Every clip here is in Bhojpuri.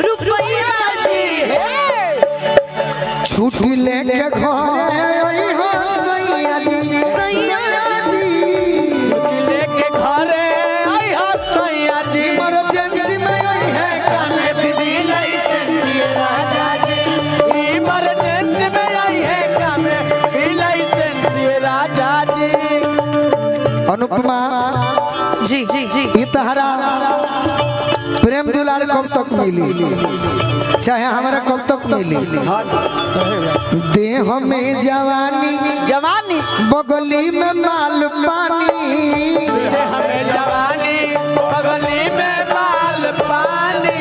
रुपया जी छुट्टी लेके घरे आई हो सैया जी छुट्टी लेके घरे आई हो सैया जी इमरजेंसी में आई है कामे विधि लाइसेंस ये राजा जी इमरजेंसी में आई है कामे विधि लाइसेंस ये राजा जी। अनुपमा जी जी जी ये तहरा प्रेम दुलार कब तक मिली चाहे हमारा कब तक मिली देह में जवानी जवानी बगली में माल पानी हमें जवानी बगली में माल पानी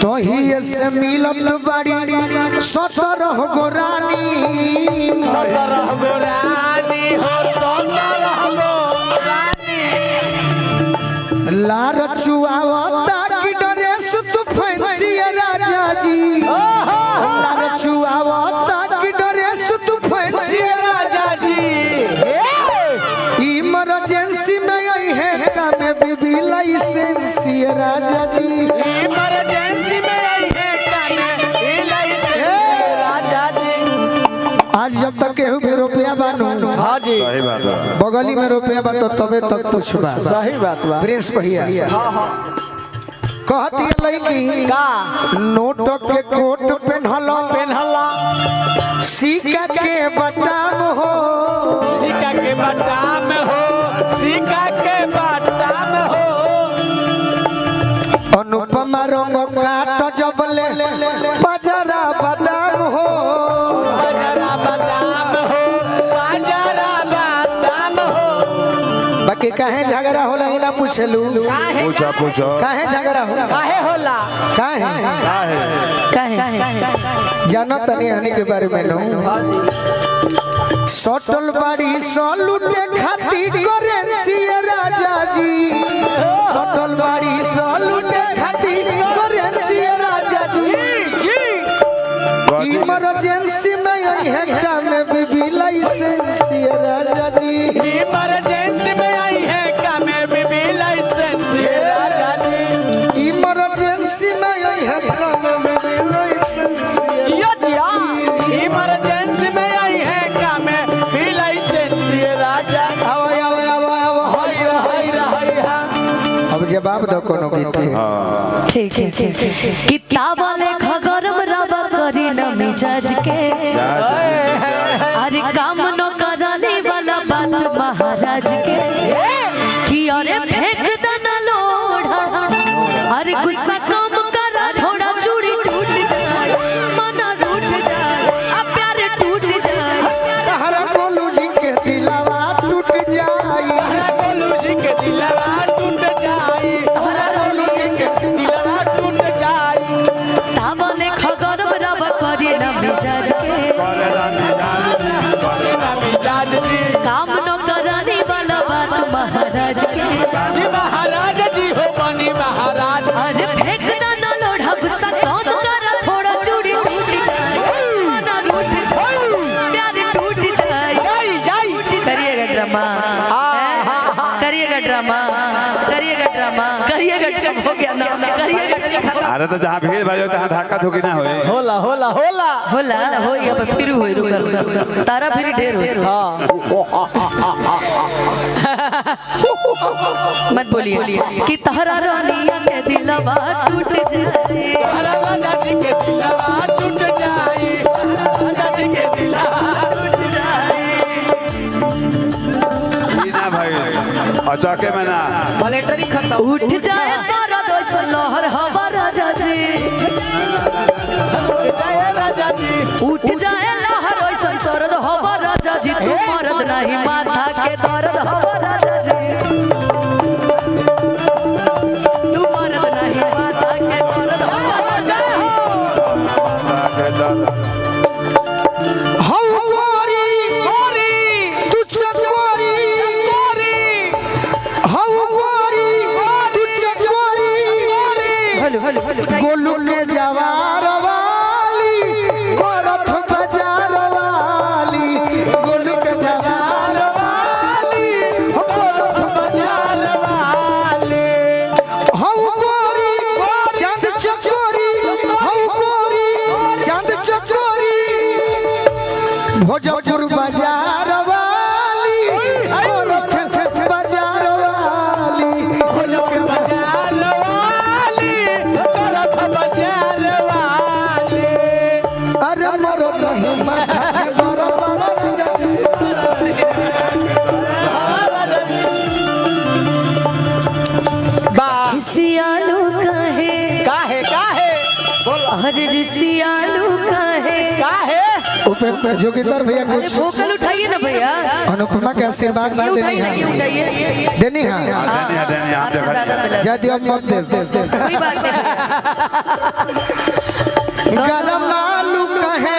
तो ही से मिलत बड़ी 17 गोरानी 17 गोरानी हो 17 गोरानी लार चुआवता की ड्रेस तू फैंसी राजा जी लार चुआवता की ड्रेस तू फैंसी राजा जी इमरजेंसी में आई है कामे बीबी लाइसेंस राजा जी इमरजेंसी में आई है कामे विधि लाइसेंस राजा जी। आज जब तक केहू भी रुपया बानू हाँ जी सही बात है। बगली में रुपया बा तो तबे तक कुछ बा सही बात बा प्रिंस भैया कहती लड़की का नोट के कोट पहनला पेनहला सिक्का के बटाम हो सिक्का के बटाम हो सिक्का के बटाम हो अनुपमा रंग काट जबले बजरा बदाम हो बाजारा बादाम हो बाजारा बादाम हो बाकी काहे झगड़ा होला ही ना पूछलू काहे पूछो पूछो काहे झगड़ा होला काहे होला काहे काहे जानो तनी हनी के बारे में नो सटल बाड़ी सलूटे खाती करेंसी राजा जी सटल बाड़ी सलूटे खाती करेंसी राजा जी इमरजेंसी में आई है कामे बीबी लाइसेंस राजा जी इमरजेंसी में आई है कामे विधि लाइसेंस राजा जी। इमरजेंसी में आई है कामे बीबी लाइसेंस इमरजेंसी में आई है कामे विधि लाइसेंस राजा। आओ आओ आओ आओ हैरा हैरा हैरा अब जवाब दो कोनो गीत के ठीक है किताब वाले खगरम रवा करी न मिजाज के अरे काम न कराने वाला बात महाराज के कि अरे फेंक देना लोढ़ा अरे गुस्सा कम करा थोड़ा चूड़ी टूट जाए मना रूठ जाए अब प्यार टूट जाए तहरा बोलू जी के दिलवा टूट जाई गोलू जी के दिलवा टूट जाई गोलू जी के दिलवा टूट जाई तावले खगरम रवा करी न मिजाज के मिजाज जी काम न कराने वाला बात महाराज के जी महाराज जी हो बनी महाराज अरे फेंक ना लोढ़ा गुस्सा कम करा थोड़ा चूड़ी टूट जाए मना रूठ जाए प्यार टूट जाए जाई जाई करिएगा ड्रामा करिएगा ड्रामा करिएगा ड्रामा करिएगा ड्रामा हो गया ना करिएगा ड्रामा अरे तो जहाँ भीड़ भाई तहाँ धक्का धुकी ना होए होला होला होला होला हो या फिर होई रुक तारा फिर ढेर हो मत बोलिए कि तहरा रानिया के दिलवा टूट जाए राजा जी के दिलवा टूट जाई राजा जी के दिलवा टूट जाई ई ना भाई अचाके में ना वॉलेटरी खत्म उठ जाए सारा दोस्त लहर हवा राजा जी राजा जी उठ जाए लहर ऐसा सरद हवा राजा जी तू मरद नहीं माथा के दर्द हवा राजा जी तू मरद नहीं माथा के दर्द हवा राजा जी हौ गोरी गोरी तू चकोरी हौ गोरी तू चकोरी हेलो हेलो हेलो गोलू के जवार वाली करत बाजार वाली गोलू के जवार वाली करत बाजार वाले हौ गोरी चांद चकोरी भोजपुर बाजार वाली औरत बाजार वाली भोजपुर बाजार वाली औरत बाजार वाली अरे मरो नहीं माथा बड़ा बड़ा सियालू काहे अरे सियालू काहे जोगिंदर भैया अरे कुछ भोकल उठाइए ना भैया, अनुपमा के आशीर्वाद ना ये देनी उठाइए ना, ये है उठाइए। देनी है देनी आप आपसे ज्यादा मिला। जा दियो मत दे कोई बात नहीं भैया। गरम आलू कहे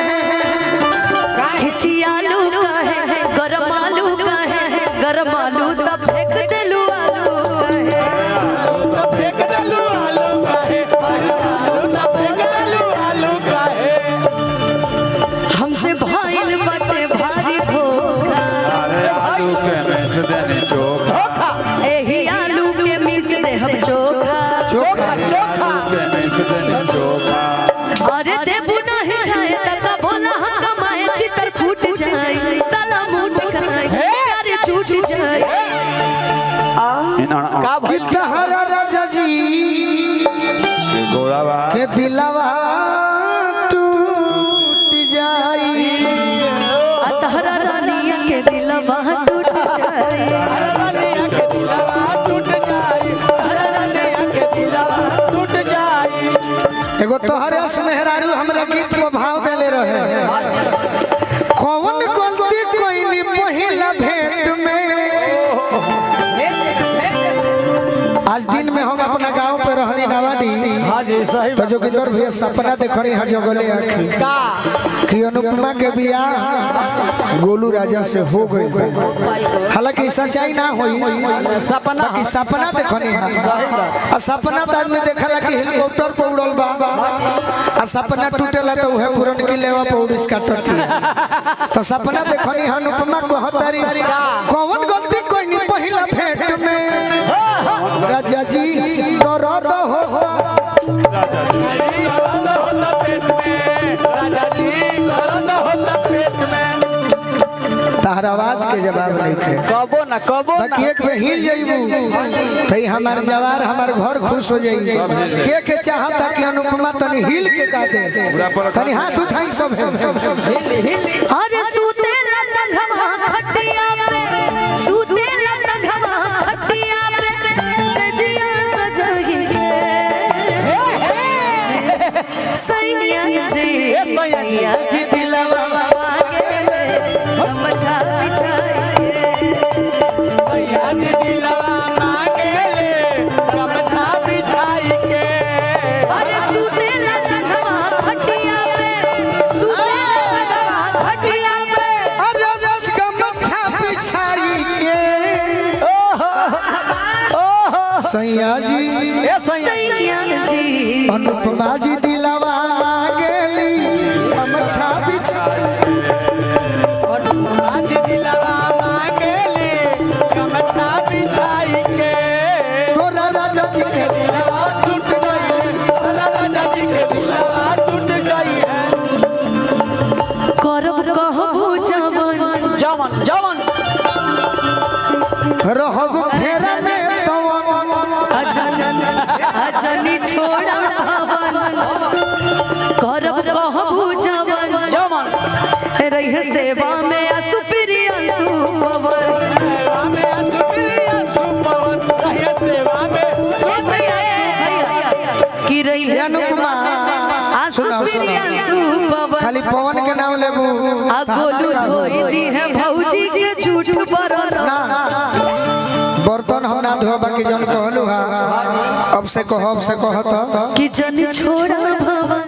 खिसियालू कहे गरम आलू कहे गरम आलू तब फेंक देलू आलू कहे फेंक देलू आलू काहे फेंक देलू आलू काहे हमसे भाईल बटे भारी धोखा अरे आलू के में से देनी चोखा एही आलू के मिस दे हम चोखा चोखा चोखा के में से देनी चोखा अरे देबू नहीं खाए तक बोला हम कमाए चितर फूट जाए तला मुंड खाए प्यारे छूट जाए का भाई तहरा राजा जी गोड़ा बा के दिलवा टूट जाई अतहरा रानिया के दिलवा टूट जाए रानिया के दिलवा टूट जाई रानिया के दिलवा टूट जाई एगो तोहरे मेहरारू हमरा गीत को भाव देले रहे कौन गलती कोई नी पहिला भेंट में आज दिन में हम अपना गांव पे रहनी नवाडी हां जी सही तो जोगिंदर भैया सपना देखनी है जगले आखी का कि अनुपमा के बियाह गोलू राजा से हो गई हालांकि सच्चाई ना हुई सपना बाकी सपना देखनी है आ सपना तो आदमी देखला कि हेलीकॉप्टर पे उड़ल बा आ सपना टूटेला तो उहे पुरन की लेवा पे उड़िस काटत तो सपना देखनी है अनुपमा को हतारी कौन गलती कोई नहीं पहिला भेंट में राजा जी दर्द हो राजा जी दर्द होता पेट में तहर आवाज के जवाब नहीं थे कबो ना बाकी एक में हिल जाइबू तई हमार जवार हमार घर खुश हो जाई के चाहता कि अनुपमा तनी हिल के गा दे तनी हाथ उठाई सब अरे सूते ला संघमा खटिया पे सूते ला संघमा खटिया पे सजिया सजाही के सैया जी सैया जी दिलवा मांगे हम छा बिछाई सैया जी दिलवा मांगे ले गमछा बिछाई के अरे सूते ला संघमा खटिया पे सूते ला संघमा खटिया पे अरे रस का मथा बिछाई के सैया जी ए सैया सैया जी अनुपमा जी दिलवा मांगेली हम छा बिछाई आज दिलवा मांगे ले गमछा बिछाई के तोरा राजा जी के दिलवा टूट गई राजा जी के दिलवा टूट गई है करब कहबू जवन जवन जवन रहब फेरा में तवन अजनी छोड़ा भवन करब कहबू जवन जवन रही सेवा में असुप्रिय सुपवन सेवा में असुप्रिय सुपवन रहे सेवा में कि रही अनुपमा असुप्रिय सुपवन खाली पवन के नाम लेबू आ गोलू धोई दी है भौजी के झूठ बरन ना बर्तन हम ना धोबा के जन कहलू हा अब से कहब से कहत कि जन छोड़ा भवन